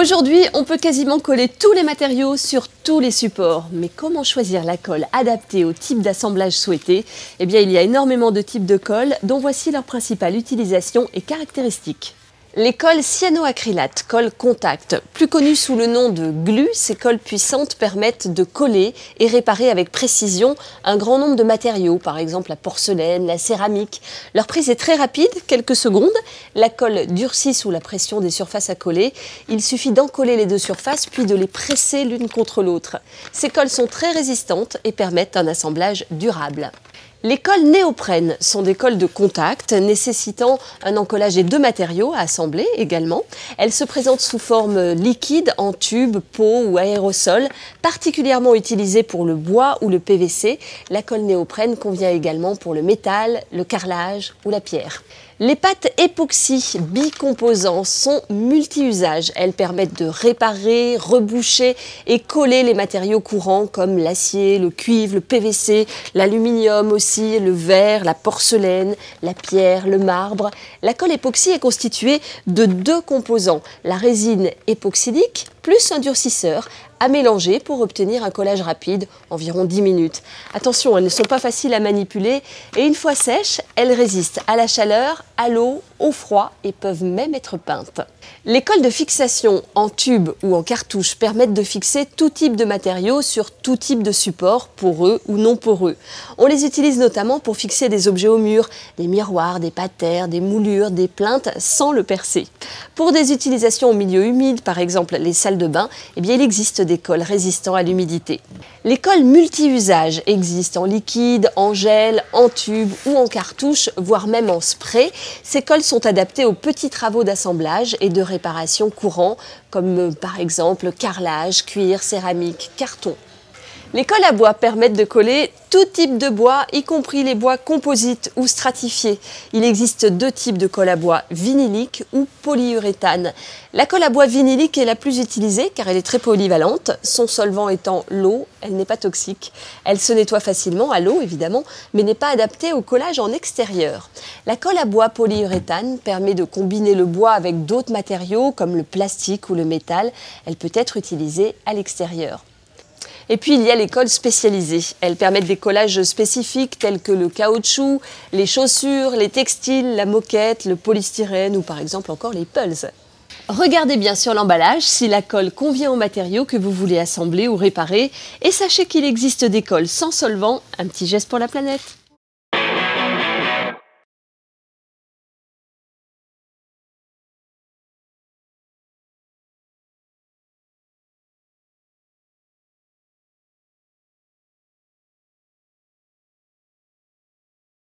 Aujourd'hui, on peut quasiment coller tous les matériaux sur tous les supports. Mais comment choisir la colle adaptée au type d'assemblage souhaité? Eh bien, il y a énormément de types de colle, dont voici leur principale utilisation et caractéristiques. Les colles cyanoacrylates, colle contact, plus connues sous le nom de glu, ces colles puissantes permettent de coller et réparer avec précision un grand nombre de matériaux, par exemple la porcelaine, la céramique. Leur prise est très rapide, quelques secondes. La colle durcit sous la pression des surfaces à coller. Il suffit d'encoller les deux surfaces puis de les presser l'une contre l'autre. Ces colles sont très résistantes et permettent un assemblage durable. Les colles néoprène sont des colles de contact nécessitant un encollage des deux matériaux à assembler également. Elles se présentent sous forme liquide, en tube, pot ou aérosol, particulièrement utilisées pour le bois ou le PVC. La colle néoprène convient également pour le métal, le carrelage ou la pierre. Les pâtes époxy bicomposants sont multi-usages. Elles permettent de réparer, reboucher et coller les matériaux courants comme l'acier, le cuivre, le PVC, l'aluminium aussi, le verre, la porcelaine, la pierre, le marbre. La colle époxy est constituée de deux composants, la résine époxydique plus un durcisseur à mélanger pour obtenir un collage rapide, environ 10 minutes. Attention, elles ne sont pas faciles à manipuler et une fois sèches, elles résistent à la chaleur, à l'eau, au froid et peuvent même être peintes. Les colles de fixation en tube ou en cartouche permettent de fixer tout type de matériaux sur tout type de support, poreux ou non poreux. On les utilise notamment pour fixer des objets au mur, des miroirs, des patères, des moulures, des plinthes sans le percer. Pour des utilisations au milieu humide, par exemple les salles de bain, eh bien, il existe des colles résistant à l'humidité. Les colles multi-usages existent en liquide, en gel, en tube ou en cartouche, voire même en spray. Ces colles sont adaptées aux petits travaux d'assemblage et de réparation courants, comme par exemple carrelage, cuir, céramique, carton. Les colles à bois permettent de coller tout type de bois, y compris les bois composites ou stratifiés. Il existe deux types de colle à bois, vinylique ou polyuréthane. La colle à bois vinylique est la plus utilisée car elle est très polyvalente, son solvant étant l'eau, elle n'est pas toxique. Elle se nettoie facilement à l'eau évidemment, mais n'est pas adaptée au collage en extérieur. La colle à bois polyuréthane permet de combiner le bois avec d'autres matériaux comme le plastique ou le métal. Elle peut être utilisée à l'extérieur. Et puis il y a les colles spécialisées. Elles permettent des collages spécifiques tels que le caoutchouc, les chaussures, les textiles, la moquette, le polystyrène ou par exemple encore les pulls. Regardez bien sur l'emballage si la colle convient au matériau que vous voulez assembler ou réparer et sachez qu'il existe des colles sans solvant, un petit geste pour la planète.